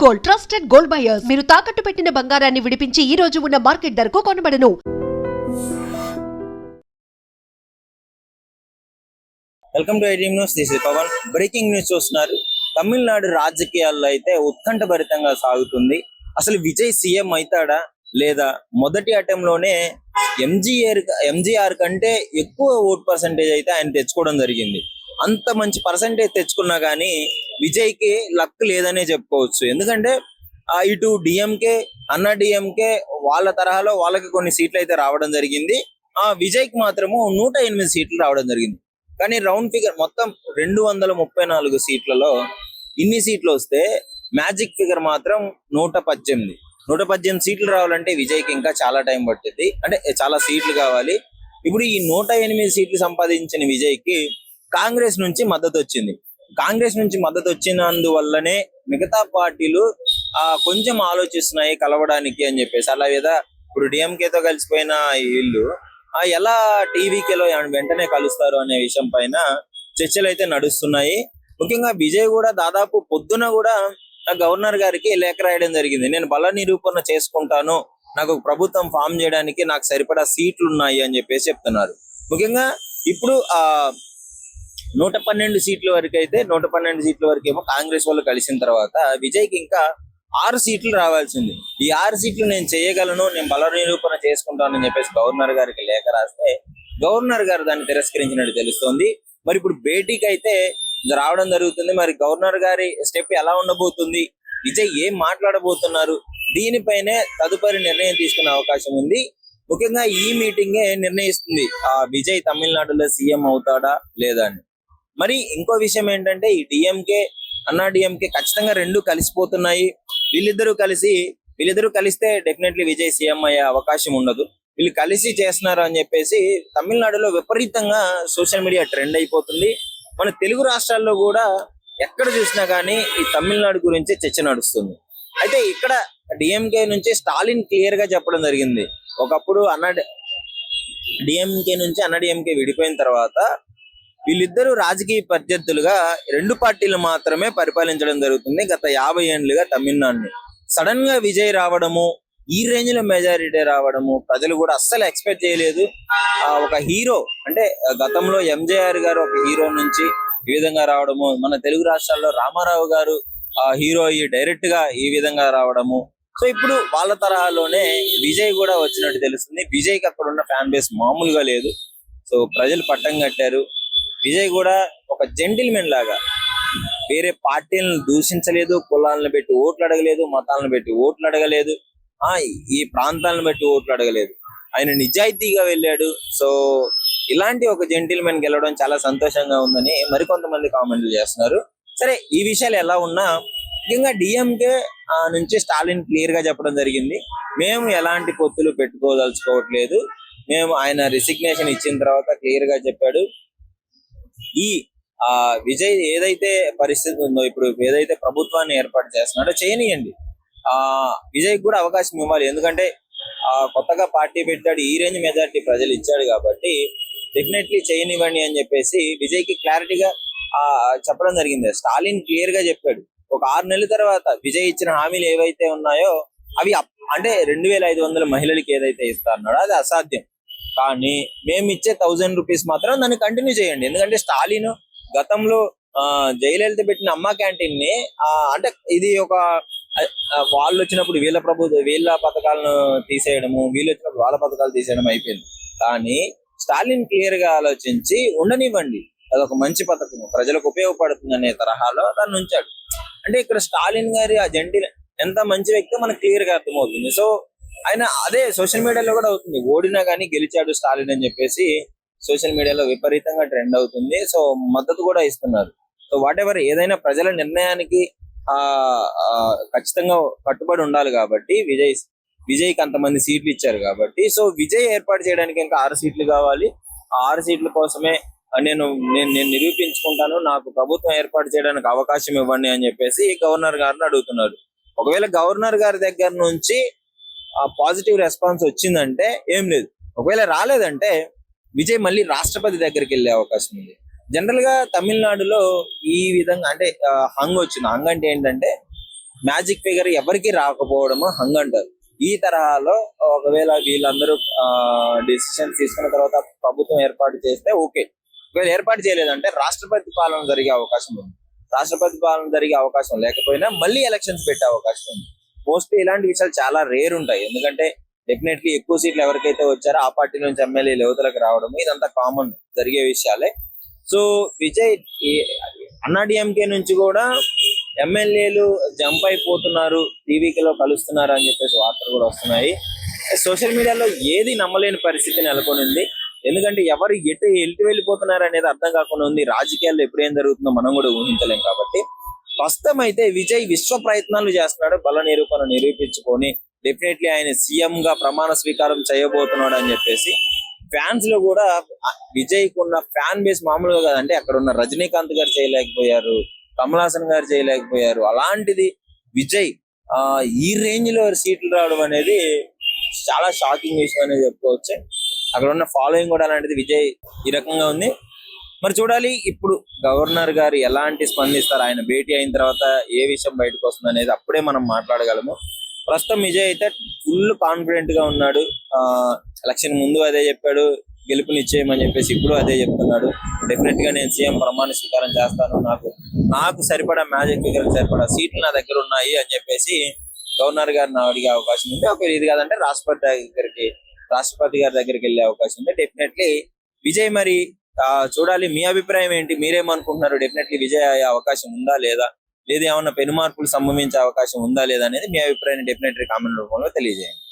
Gold, trusted gold buyers. మీరు తాకట్టు పెట్టిన బంగారాన్ని విడిపించి ఈ రోజు ఉన్న మార్కెట్ ధరకు కొనబడను. Welcome to iDream news. This is Pavan. Breaking news చూస్తున్నారు. తమిళనాడు రాజకీయాల్లో అయితే ఉత్కంఠభరితంగా సాగుతుంది. అసలు విజయ్ సీఎం అవుతాడా లేదా? మొదటి అటెంప్ట్లోనే ఎంజీఆర్ కంటే ఎక్కువ ఓట్ పర్సంటేజ్ అయితే ఆయన తెచ్చుకోవడం జరిగింది. అంత మంచి పర్సంటేజ్ తెచ్చుకున్నా కానీ విజయ్కి లక్ లేదనే చెప్పుకోవచ్చు. ఎందుకంటే ఇటు డిఎంకే, అన్నా డిఎంకే వాళ్ళ తరహాలో వాళ్ళకి కొన్ని సీట్లు అయితే రావడం జరిగింది. విజయ్కి మాత్రము 108 సీట్లు రావడం జరిగింది. కానీ రౌండ్ ఫిగర్ మొత్తం 234 సీట్లలో ఇన్ని సీట్లు వస్తే మ్యాజిక్ ఫిగర్ మాత్రం 118 సీట్లు రావాలంటే విజయ్కి ఇంకా చాలా టైం పట్టింది. అంటే చాలా సీట్లు కావాలి. ఇప్పుడు ఈ 108 సీట్లు సంపాదించిన విజయ్కి కాంగ్రెస్ నుంచి మద్దతు వచ్చింది. కాంగ్రెస్ నుంచి మద్దతు వచ్చినందువల్లనే మిగతా పార్టీలు కొంచెం ఆలోచిస్తున్నాయి కలవడానికి అని చెప్పేసి. అలా లేదా ఇప్పుడు డిఎంకేతో కలిసిపోయిన వీళ్ళు ఎలా టీవీకేలో వెంటనే కలుస్తారు అనే విషయం పైన చర్చలు అయితే నడుస్తున్నాయి. ముఖ్యంగా విజయ్ కూడా దాదాపు పొద్దున కూడా గవర్నర్ గారికి లేఖ రాయడం జరిగింది. నేను బల నిరూపణ చేసుకుంటాను, నాకు ప్రభుత్వం ఫామ్ చేయడానికి నాకు సరిపడా సీట్లు ఉన్నాయి అని చెప్పేసి చెప్తున్నారు. ముఖ్యంగా ఇప్పుడు 112 సీట్ల వరకు అయితే 112 సీట్ల వరకు ఏమో కాంగ్రెస్ వాళ్ళు కలిసిన తర్వాత విజయ్కి ఇంకా 6 సీట్లు రావాల్సింది. ఈ 6 సీట్లు నేను చేయగలను, నేను బల నిరూపణ చేసుకుంటానని చెప్పేసి గవర్నర్ గారికి లేఖ రాస్తే గవర్నర్ గారు దాన్ని తిరస్కరించినట్టు తెలుస్తోంది. మరి ఇప్పుడు భేటీకి అయితే రావడం జరుగుతుంది. మరి గవర్నర్ గారి స్టెప్ ఎలా ఉండబోతుంది, విజయ్ ఏం మాట్లాడబోతున్నారు, దీనిపైనే తదుపరి నిర్ణయం తీసుకునే అవకాశం ఉంది. ముఖ్యంగా ఈ మీటింగే నిర్ణయిస్తుంది విజయ్ తమిళనాడులో సీఎం అవుతాడా లేదా అని. మరి ఇంకో విషయం ఏంటంటే ఈ డిఎంకే, అన్నా డిఎంకే ఖచ్చితంగా రెండు కలిసిపోతున్నాయి. వీళ్ళిద్దరూ కలిస్తే డెఫినెట్లీ విజయ్ సీఎం అయ్యే అవకాశం ఉండదు. వీళ్ళు కలిసి చేస్తున్నారు అని చెప్పేసి తమిళనాడులో విపరీతంగా సోషల్ మీడియా ట్రెండ్ అయిపోతుంది. మన తెలుగు రాష్ట్రాల్లో కూడా ఎక్కడ చూసినా కానీ ఈ తమిళనాడు గురించి చర్చ నడుస్తుంది. అయితే ఇక్కడ డిఎంకే నుంచి స్టాలిన్ క్లియర్ గా చెప్పడం జరిగింది. ఒకప్పుడు డిఎంకే నుంచి అన్నా డిఎంకే విడిపోయిన తర్వాత వీళ్ళిద్దరూ రాజకీయ ప్రత్యర్థులుగా 2 పార్టీలు మాత్రమే పరిపాలించడం జరుగుతుంది గత 50 ఏళ్లుగా తమిళనాడుని. సడన్ గా విజయ్ రావడము, ఈ రేంజ్ లో మెజారిటీ రావడము ప్రజలు కూడా అస్సలు ఎక్స్పెక్ట్ చేయలేదు. ఒక హీరో అంటే గతంలో ఎంజీఆర్ గారు ఒక హీరో నుంచి ఈ విధంగా రావడము, మన తెలుగు రాష్ట్రాల్లో రామారావు గారు హీరో అయ్యి డైరెక్ట్ గా ఈ విధంగా రావడము. సో ఇప్పుడు వాళ్ళ తరహాలోనే విజయ్ కూడా వచ్చినట్టు తెలుస్తుంది. విజయ్కి అక్కడ ఉన్న ఫ్యాన్ బేస్ మామూలుగా లేదు. సో ప్రజలు పట్టం కట్టారు. విజయ్ కూడా ఒక జెంటిల్మెన్ లాగా వేరే పార్టీలను దూషించలేదు, కులాలను పెట్టి ఓట్లు అడగలేదు, మతాలను పెట్టి ఓట్లు అడగలేదు, ఈ ప్రాంతాలను బట్టి ఓట్లు అడగలేదు. ఆయన నిజాయితీగా వెళ్ళాడు. సో ఇలాంటి ఒక జెంటిల్మెన్ గెలవడం చాలా సంతోషంగా ఉందని మరికొంతమంది కామెంట్లు చేస్తున్నారు. సరే, ఈ విషయాలు ఎలా ఉన్నా ముఖ్యంగా డిఎంకే నుంచి స్టాలిన్ క్లియర్ గా చెప్పడం జరిగింది, మేము ఎలాంటి పొత్తులు పెట్టుకోదలుచుకోవట్లేదు. మేము ఆయన రిసిగ్నేషన్ ఇచ్చిన తర్వాత క్లియర్ గా చెప్పాడు, ఈ విజయ్ ఏదైతే పరిస్థితి ఉందో, ఇప్పుడు ఏదైతే ప్రభుత్వాన్ని ఏర్పాటు చేస్తున్నాడో చేయనియండి, విజయ్ కూడా అవకాశం ఇవ్వాలి. ఎందుకంటే కొత్తగా పార్టీ పెట్టాడు, ఈ రేంజ్ మెజారిటీ ప్రజలు ఇచ్చాడు కాబట్టి డెఫినెట్లీ చేయనివ్వండి అని చెప్పేసి విజయ్ కి క్లారిటీగా చెప్పడం జరిగింది. స్టాలిన్ క్లియర్ గా చెప్పాడు, ఒక 6 నెలల తర్వాత విజయ్ ఇచ్చిన హామీలు ఏవైతే ఉన్నాయో అవి అంటే 2500 మహిళలకి ఏదైతే ఇస్తారన్నాడో అది అసాధ్యం. కానీ మేము ఇచ్చే 1000 రూపీస్ మాత్రం దాన్ని కంటిన్యూ చేయండి. ఎందుకంటే స్టాలిన్ గతంలో జయలలిత పెట్టిన అమ్మ క్యాంటీన్ ని అంటే ఇది ఒక వాళ్ళు వచ్చినప్పుడు వీళ్ళ పథకాలను తీసేయడము, వీళ్ళు వచ్చినప్పుడు వాళ్ళ పథకాలు తీసేయడం అయిపోయింది. కానీ స్టాలిన్ క్లియర్ గా ఆలోచించి ఉండనివ్వండి, అదొక మంచి పథకం, ప్రజలకు ఉపయోగపడుతుంది అనే తరహాలో దాన్ని ఉంచాడు. అంటే ఇక్కడ స్టాలిన్ గారి ఆ జెంటిల్ ఎంత మంచి వ్యక్తి మనకు క్లియర్ గా అర్థమవుతుంది. సో ఆయన అదే సోషల్ మీడియాలో కూడా అవుతుంది, ఓడినా కానీ గెలిచాడు స్టాలిన్ అని చెప్పేసి సోషల్ మీడియాలో విపరీతంగా ట్రెండ్ అవుతుంది. సో మద్దతు కూడా ఇస్తున్నారు. సో వాట్ ఎవర్ ఏదైనా ప్రజల నిర్ణయానికి ఖచ్చితంగా కట్టుబడి ఉండాలి కాబట్టి విజయ్కి అంతమంది సీట్లు ఇచ్చారు కాబట్టి, సో విజయ్ ఏర్పాటు చేయడానికి ఇంకా 6 సీట్లు కావాలి. ఆ 6 సీట్ల కోసమే నేను నిరూపించుకుంటాను, నాకు ప్రభుత్వం ఏర్పాటు చేయడానికి అవకాశం ఇవ్వండి అని చెప్పేసి గవర్నర్ గారిని అడుగుతున్నారు. ఒకవేళ గవర్నర్ గారి దగ్గర నుంచి పాజిటివ్ రెస్పాన్స్ వచ్చిందంటే ఏం లేదు, ఒకవేళ రాలేదంటే విజయ్ మళ్ళీ రాష్ట్రపతి దగ్గరికి వెళ్ళే అవకాశం ఉంది. జనరల్ గా తమిళనాడులో ఈ విధంగా అంటే హంగ్ వచ్చింది. హంగ్ అంటే ఏంటంటే మ్యాజిక్ ఫిగర్ ఎవరికి రాకపోవడము హంగ్ అంటారు. ఈ తరహాలో ఒకవేళ వీళ్ళందరూ డిసిషన్ తీసుకున్న తర్వాత ప్రభుత్వం ఏర్పాటు చేస్తే ఓకే. ఒకవేళ ఏర్పాటు చేయలేదంటే రాష్ట్రపతి పాలన జరిగే అవకాశం ఉంది. రాష్ట్రపతి పాలన జరిగే అవకాశం లేకపోయినా మళ్ళీ ఎలక్షన్స్ పెట్టే అవకాశం ఉంది. మోస్ట్లీ ఇలాంటి విషయాలు చాలా రేర్ ఉంటాయి. ఎందుకంటే డెఫినెట్లీ ఎక్కువ సీట్లు ఎవరికైతే వచ్చారో ఆ పార్టీ నుంచి ఎమ్మెల్యేలు యువతలకు రావడం ఇదంతా కామన్ జరిగే విషయాలే. సో విజయ్ అన్నాడీఎంకే నుంచి కూడా ఎమ్మెల్యేలు జంప్ అయిపోతున్నారు, టీవీలో కలుస్తున్నారు అని చెప్పేసి వార్తలు కూడా వస్తున్నాయి. సోషల్ మీడియాలో ఏది నమ్మలేని పరిస్థితి నెలకొనింది. ఎందుకంటే ఎవరు ఎటు వెళ్ళిపోతున్నారు అనేది అర్థం కాకుండా ఉంది. రాజకీయాల్లో ఎప్పుడేం జరుగుతుందో మనం కూడా ఊహించలేం. కాబట్టి ప్రస్తుతం అయితే విజయ్ విశ్వ ప్రయత్నాలు చేస్తున్నాడు. బల నిరూపణ నిరూపించుకొని డెఫినెట్లీ ఆయన సీఎం గా ప్రమాణ స్వీకారం చేయబోతున్నాడు అని చెప్పేసి ఫ్యాన్స్ లో కూడా విజయ్ కున్న ఫ్యాన్ బేస్ మామూలుగా కదంటే అక్కడ ఉన్న రజనీకాంత్ గారు చేయలేకపోయారు, కమల్ హాసన్ గారు చేయలేకపోయారు. అలాంటిది విజయ్ ఈ రేంజ్ లో సీట్లు రావడం అనేది చాలా షాకింగ్ విషయం అనేది చెప్పుకోవచ్చు. అక్కడ ఉన్న ఫాలోయింగ్ కూడా అలాంటిది. విజయ్ ఈ రకంగా ఉంది. మరి చూడాలి ఇప్పుడు గవర్నర్ గారు ఎలాంటి స్పందిస్తారు, ఆయన భేటీ అయిన తర్వాత ఏ విషయం బయటకు వస్తుంది అనేది అప్పుడే మనం మాట్లాడగలము. ప్రస్తుతం విజయ్ అయితే ఫుల్ కాన్ఫిడెంట్ గా ఉన్నాడు. ఎలక్షన్ ముందు అదే చెప్పాడు, గెలుపు నిశ్చయమని చెప్పేసి ఇప్పుడు అదే చెప్తున్నాడు. డెఫినెట్ గా నేను సీఎం ప్రమాణ స్వీకారం చేస్తాను, నాకు సరిపడా మ్యాజిక్ ఫిగర్ సరిపడా సీట్లు నా దగ్గర ఉన్నాయి అని చెప్పేసి గవర్నర్ గారిని అడిగే అవకాశం ఉంది. ఒకవేళ ఇది కాదంటే రాష్ట్రపతి గారి దగ్గరికి వెళ్ళే అవకాశం ఉంది. డెఫినెట్లీ విజయ్ మరి చూడాలి. మీ అభిప్రాయం ఏంటి, మీరేమనుకుంటున్నారు? డెఫినెట్లీ విజయ్ అయ్యే అవకాశం ఉందా లేదా, ఏమన్నా పెను మార్పులు సంభవించే అవకాశం ఉందా లేదా అనేది మీ అభిప్రాయాన్ని డెఫినెట్లీ కామెంట్ రూపంలో తెలియజేయండి.